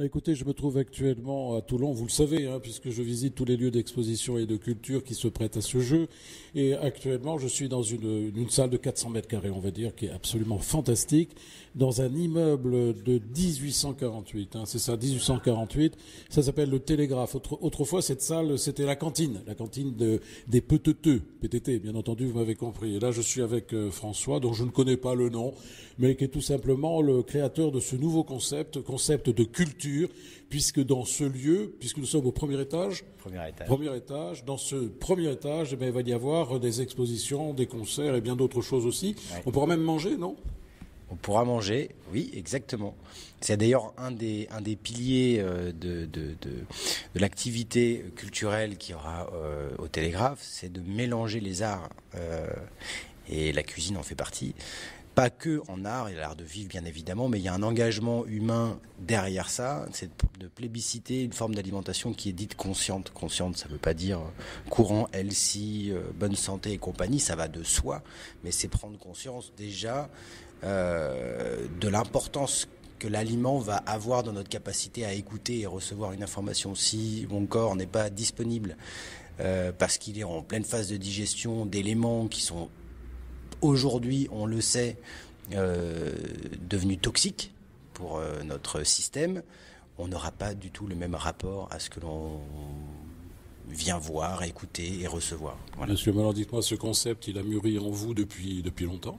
Écoutez, je me trouve actuellement à Toulon, vous le savez, puisque je visite tous les lieux d'exposition et de culture qui se prêtent à ce jeu. Et actuellement, je suis dans une salle de 400 mètres carrés, on va dire, qui est absolument fantastique, dans un immeuble de 1848. C'est ça, 1848. Ça s'appelle le Télégraphe. Autrefois, cette salle, c'était la cantine des Peteteux, PTT, bien entendu, vous m'avez compris. Et là, je suis avec François, dont je ne connais pas le nom, mais qui est tout simplement le créateur de ce nouveau concept de culture, puisque dans ce lieu, puisque nous sommes au premier étage, dans ce premier étage, il va y avoir des expositions, des concerts et bien d'autres choses aussi. Ouais. On pourra même manger, non ? On pourra manger, oui, exactement. C'est d'ailleurs un des piliers de l'activité culturelle qu'il y aura au Télégraphe, c'est de mélanger les arts et la cuisine en fait partie. Pas que en art, il y a l'art de vivre bien évidemment, mais il y a un engagement humain derrière ça, c'est de plébisciter une forme d'alimentation qui est dite consciente. Consciente, ça ne veut pas dire courant, healthy, bonne santé et compagnie, ça va de soi, mais c'est prendre conscience déjà de l'importance que l'aliment va avoir dans notre capacité à écouter et recevoir une information. Si mon corps n'est pas disponible parce qu'il est en pleine phase de digestion d'éléments qui sont aujourd'hui, on le sait, devenu toxique pour notre système, on n'aura pas du tout le même rapport à ce que l'on vient voir, écouter et recevoir. Voilà. Monsieur, alors dites-moi, ce concept, il a mûri en vous depuis longtemps ?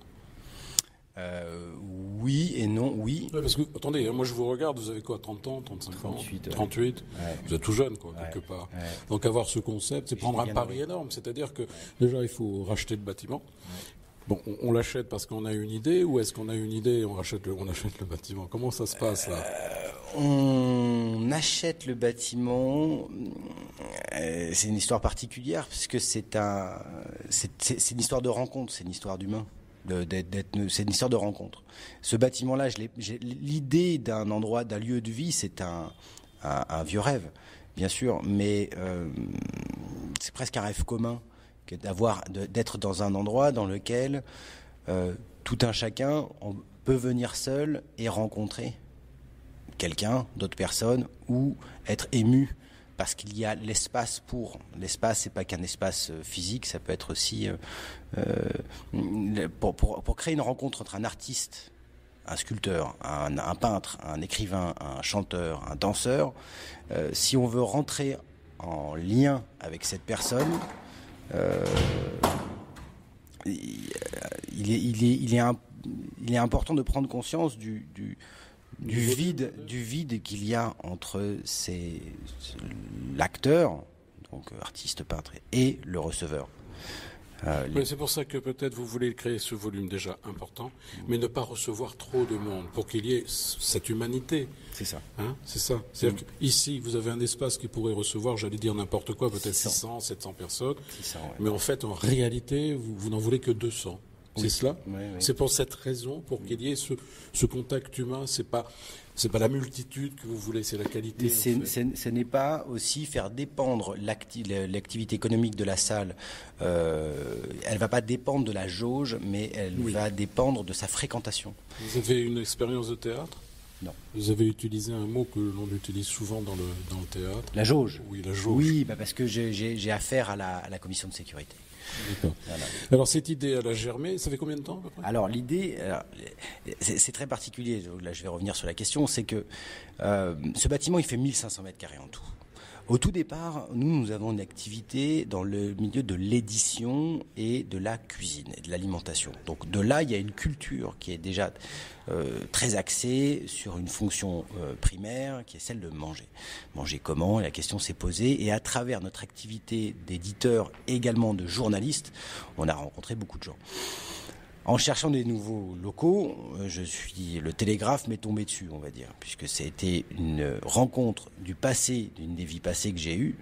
Oui et non, oui. Ouais, parce que, attendez, moi je vous regarde, vous avez quoi, 30 ans, 35 38, ans 38 ouais. Vous êtes tout jeune, quelque part. Ouais. Donc avoir ce concept, c'est prendre un pari énorme. C'est-à-dire que, déjà, il faut racheter le bâtiment. Ouais. Bon, on l'achète parce qu'on a une idée, ou est-ce qu'on a une idée et on achète le bâtiment ? Comment ça se passe là ? On achète le bâtiment. C'est une histoire particulière puisque c'est une histoire de rencontre, c'est une histoire d'humain. C'est une histoire de rencontre. Ce bâtiment-là, l'idée d'un lieu de vie, c'est un vieux rêve, bien sûr, mais c'est presque un rêve commun d'être dans un endroit dans lequel tout un chacun peut venir seul et rencontrer quelqu'un, d'autres personnes, ou être ému parce qu'il y a l'espace pour. L'espace, c'est pas qu'un espace physique, ça peut être aussi pour créer une rencontre entre un artiste, un sculpteur, un peintre, un écrivain, un chanteur, un danseur. Si on veut rentrer en lien avec cette personne, il est important de prendre conscience du vide qu'il y a entre l'acteur, donc artiste peintre, et le receveur. Oui, c'est pour ça que peut-être vous voulez créer ce volume déjà important, mais ne pas recevoir trop de monde pour qu'il y ait cette humanité. C'est ça. C'est ça. C'est-à-dire qu'ici, vous avez un espace qui pourrait recevoir, j'allais dire n'importe quoi, peut-être 600, 700 personnes. 600, ouais. Mais en fait, en réalité, vous n'en voulez que 200. Oui. C'est cela ? Oui. C'est pour cette raison, pour qu'il y ait ce contact humain. C'est pas la multitude que vous voulez, c'est la qualité. Ce n'est pas aussi faire dépendre l'activité économique de la salle. Elle va pas dépendre de la jauge, mais elle va dépendre de sa fréquentation. Vous avez une expérience de théâtre ? Non. Vous avez utilisé un mot que l'on utilise souvent dans le théâtre. La jauge. Oui, la jauge. Oui, parce que j'ai affaire à la commission de sécurité. D'accord. Voilà. Alors cette idée, elle a germé, ça fait combien de temps à peu près ? Alors l'idée, c'est très particulier, là je vais revenir sur la question, c'est que ce bâtiment il fait 1500 mètres carrés en tout. Au tout départ, nous avons une activité dans le milieu de l'édition et de la cuisine et de l'alimentation. Donc de là, il y a une culture qui est déjà très axée sur une fonction primaire qui est celle de manger. Manger comment ? Et la question s'est posée. Et à travers notre activité d'éditeur, également de journaliste, on a rencontré beaucoup de gens. En cherchant des nouveaux locaux, le Télégraphe m'est tombé dessus, on va dire, puisque c'était une rencontre du passé, d'une des vies passées que j'ai eues,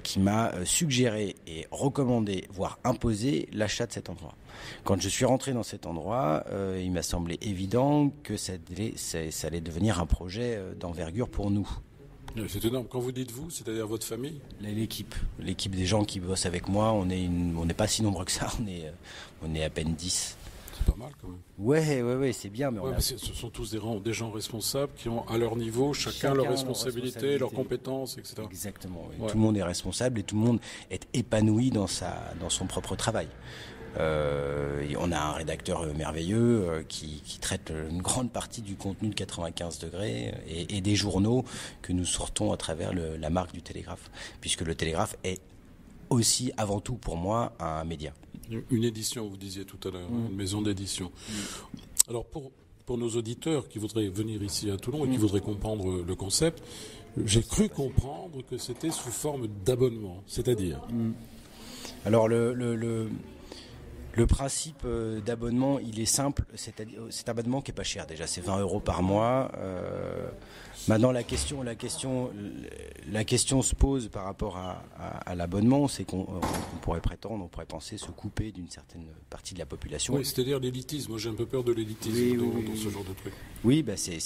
qui m'a suggéré et recommandé, voire imposé, l'achat de cet endroit. Quand je suis rentré dans cet endroit, il m'a semblé évident que ça allait devenir un projet d'envergure pour nous. C'est énorme. Quand vous dites vous, c'est-à-dire votre famille ? L'équipe des gens qui bossent avec moi, on n'est pas si nombreux que ça, on est à peine 10. Pas mal quand même. Ouais, c'est bien, mais Mais ce sont tous des gens responsables qui ont à leur niveau chacun leur responsabilité, leurs compétences, etc. Exactement. Ouais. Tout le monde est responsable et tout le monde est épanoui dans son propre travail. On a un rédacteur merveilleux qui traite une grande partie du contenu de 95 degrés et des journaux que nous sortons à travers la marque du Télégraphe, puisque le Télégraphe est aussi avant tout pour moi un média. Une édition, vous disiez tout à l'heure, une maison d'édition. Alors pour nos auditeurs qui voudraient venir ici à Toulon et qui voudraient comprendre le concept, j'ai cru comprendre que c'était sous forme d'abonnement, c'est-à-dire Alors le principe d'abonnement, il est simple. C'est un abonnement qui est pas cher déjà. C'est 20 € par mois. Maintenant, la question se pose par rapport à l'abonnement, c'est qu'on pourrait prétendre, on pourrait penser se couper d'une certaine partie de la population. Oui, c'est-à-dire l'élitisme. Moi, j'ai un peu peur de l'élitisme dans ce genre de truc. Oui, c'est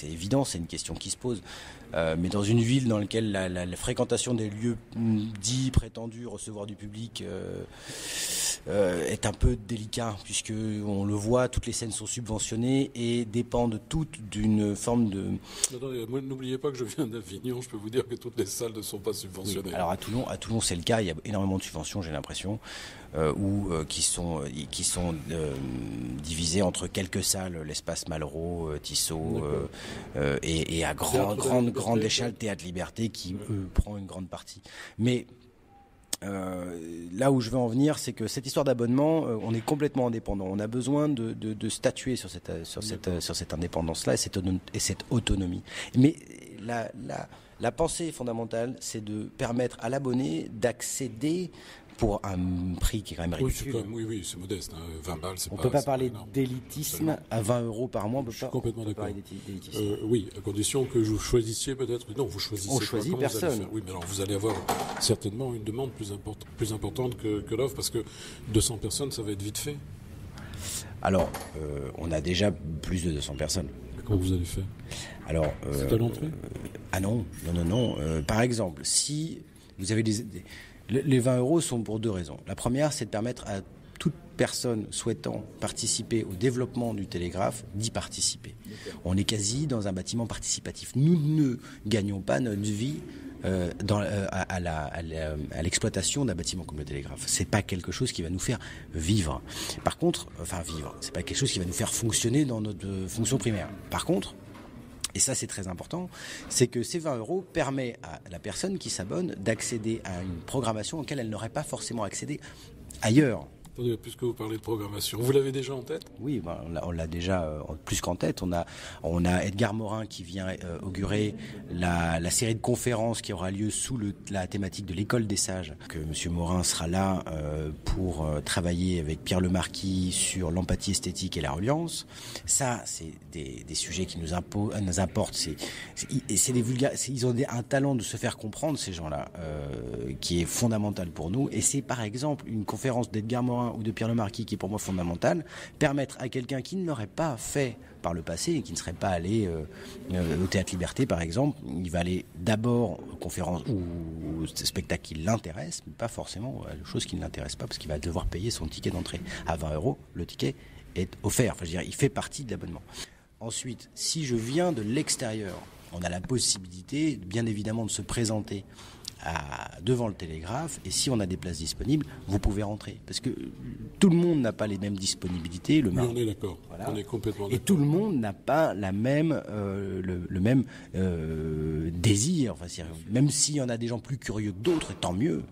évident, c'est une question qui se pose. Mais dans une ville dans laquelle la fréquentation des lieux dits prétendus recevoir du public est un peu délicat, puisque on le voit, toutes les scènes sont subventionnées et dépendent toutes d'une forme de... Attendez, moi, n'oubliez pas que je viens d'Avignon, je peux vous dire que toutes les salles ne sont pas subventionnées. Oui. Alors à Toulon c'est le cas, il y a énormément de subventions, j'ai l'impression, qui sont divisées entre quelques salles, l'espace Malraux, Tissot, et à grande échelle, Théâtre Liberté, qui prend une grande partie. Mais là où je veux en venir, c'est que cette histoire d'abonnement, on est complètement indépendant. On a besoin de statuer sur cette indépendance-là et cette autonomie. Mais la pensée fondamentale, c'est de permettre à l'abonné d'accéder pour un prix qui est quand même ridicule. Oui, c'est modeste. 20 balles, c'est on pas... On ne peut pas parler d'élitisme à 20 € par mois. Je suis complètement d'accord. Oui, à condition que vous choisissiez peut-être... Non, vous choisissez on pas. Choisit personne. Oui, mais alors vous allez avoir certainement une demande plus importante que l'offre, parce que 200 personnes, ça va être vite fait. Alors, on a déjà plus de 200 personnes. Comment vous allez faire? Alors, c'est à l'entrée? Non. Par exemple, si vous avez les 20 € sont pour deux raisons. La première, c'est de permettre à toute personne souhaitant participer au développement du Télégraphe d'y participer. On est quasi dans un bâtiment participatif. Nous ne gagnons pas notre vie à l'exploitation d'un bâtiment comme le Télégraphe. C'est pas quelque chose qui va nous faire vivre. Par contre, c'est pas quelque chose qui va nous faire fonctionner dans notre fonction primaire. Par contre, et ça c'est très important, c'est que ces 20 € permettent à la personne qui s'abonne d'accéder à une programmation auquel elle n'aurait pas forcément accédé ailleurs. Attendez, puisque vous parlez de programmation, vous l'avez déjà en tête? Oui, on l'a déjà plus qu'en tête. On a Edgar Morin qui vient augurer la série de conférences qui aura lieu sous la thématique de l'école des sages. Que Monsieur Morin sera là pour travailler avec Pierre Lemarquis sur l'empathie esthétique et la reliance. Ça, c'est des sujets qui nous importent. Ils ont un talent de se faire comprendre, ces gens-là, qui est fondamental pour nous. Et c'est par exemple une conférence d'Edgar Morin ou de Pierre Lemarquis qui est pour moi fondamental, permettre à quelqu'un qui ne l'aurait pas fait par le passé et qui ne serait pas allé au Théâtre Liberté par exemple, il va aller d'abord aux conférences ou au spectacle qui l'intéresse, mais pas forcément à choses qui ne l'intéressent pas parce qu'il va devoir payer son ticket d'entrée à 20 €. Le ticket est offert, enfin, je veux dire, il fait partie de l'abonnement. Ensuite, si je viens de l'extérieur, on a la possibilité bien évidemment de se présenter devant le Télégraphe, et si on a des places disponibles, vous pouvez rentrer. Parce que tout le monde n'a pas les mêmes disponibilités. Oui, on est d'accord. Voilà. On est complètement d'accord. Et tout le monde n'a pas le même désir. Enfin, même s'il y en a des gens plus curieux que d'autres, tant mieux.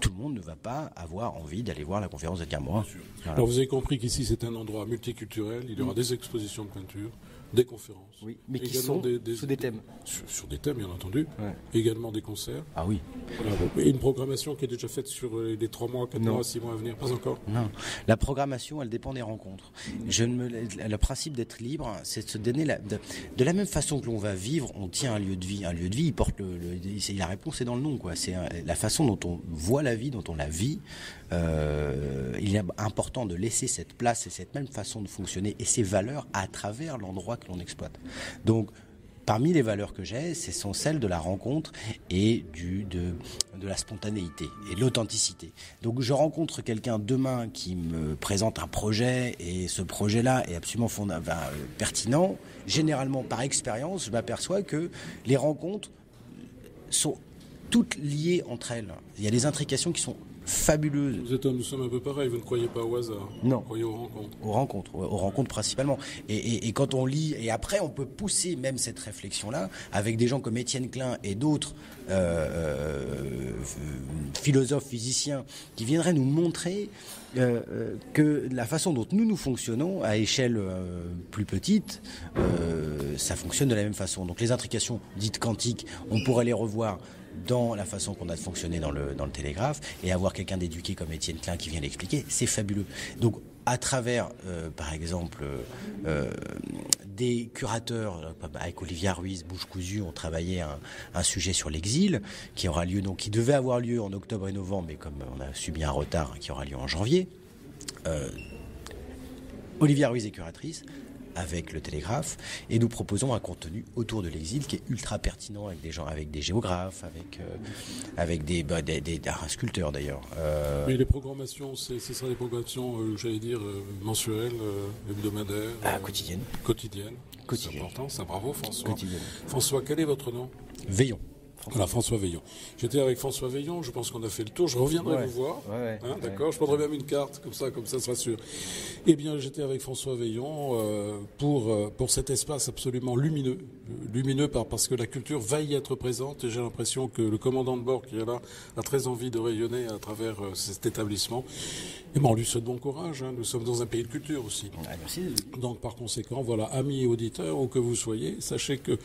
Tout le monde ne va pas avoir envie d'aller voir la conférence d'Edgar Morin. Voilà. Alors vous avez compris qu'ici c'est un endroit multiculturel. Il y aura des expositions de peinture, des conférences. Oui, mais qui sont sous des thèmes. Sur des thèmes, bien entendu. Ouais. Également des concerts. Ah oui. Voilà. Et une programmation qui est déjà faite sur les 3 mois, 4 mois, 6 mois à venir. Pas encore. Non. La programmation, elle dépend des rencontres. Le principe d'être libre, c'est de se donner de la même façon que l'on va vivre, on tient un lieu de vie. Un lieu de vie, il porte la réponse est dans le nom, quoi. C'est la façon dont on voit la vie, dont on la vit. Il est important de laisser cette place et cette même façon de fonctionner et ces valeurs à travers l'endroit que l'on exploite. Donc, parmi les valeurs que j'ai, ce sont celles de la rencontre et de la spontanéité et de l'authenticité. Donc je rencontre quelqu'un demain qui me présente un projet et ce projet-là est absolument pertinent. Généralement, par expérience, je m'aperçois que les rencontres sont toutes liées entre elles. Il y a des intrications qui sont fabuleuses. Nous sommes un peu pareils, vous ne croyez pas au hasard. Non. Vous croyez aux rencontres. Aux rencontres principalement. Et quand on lit, et après on peut pousser même cette réflexion-là avec des gens comme Étienne Klein et d'autres philosophes, physiciens qui viendraient nous montrer que la façon dont nous fonctionnons à échelle plus petite, ça fonctionne de la même façon. Donc les intrications dites quantiques, on pourrait les revoir dans la façon qu'on a de fonctionner dans le Télégraphe, et avoir quelqu'un d'éduqué comme Étienne Klein qui vient l'expliquer, c'est fabuleux. Donc à travers, par exemple, des curateurs, avec Olivia Ruiz, Bouche Cousue, on travaillait un sujet sur l'exil, qui aura lieu, donc qui devait avoir lieu en octobre et novembre, mais comme on a subi un retard, qui aura lieu en janvier. Olivia Ruiz est curatrice avec le Télégraphe, et nous proposons un contenu autour de l'exil qui est ultra pertinent avec des gens, avec des géographes, avec un sculpteur d'ailleurs. Mais les programmations, ce sera des programmations, j'allais dire, mensuelles, hebdomadaires, quotidiennes. Quotidiennes. C'est important, ça, bravo François. Quotidienne. François, quel est votre nom? Veillon. Voilà, François Veillon. J'étais avec François Veillon, je pense qu'on a fait le tour, je reviendrai vous voir. D'accord, je prendrai même une carte, comme ça sera sûr. Eh bien, j'étais avec François Veillon pour cet espace absolument lumineux. Lumineux parce que la culture va y être présente, et j'ai l'impression que le commandant de bord qui est là a très envie de rayonner à travers cet établissement. Et on lui souhaite bon courage, nous sommes dans un pays de culture aussi. Merci. Donc par conséquent, voilà, amis et auditeurs, où que vous soyez, sachez que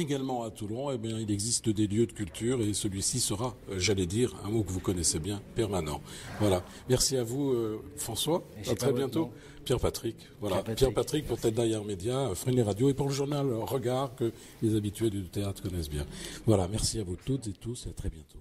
également à Toulon, eh bien, il existe des lieux de culture, et celui-ci sera, j'allais dire, un mot que vous connaissez bien, permanent. Voilà. Merci à vous, François. À très bientôt. Pierre-Patrick. Voilà. Pierre-Patrick pour Tête derrière Média, Fresnel Radio, et pour le journal Regard que les habitués du théâtre connaissent bien. Voilà. Merci à vous toutes et tous, et à très bientôt.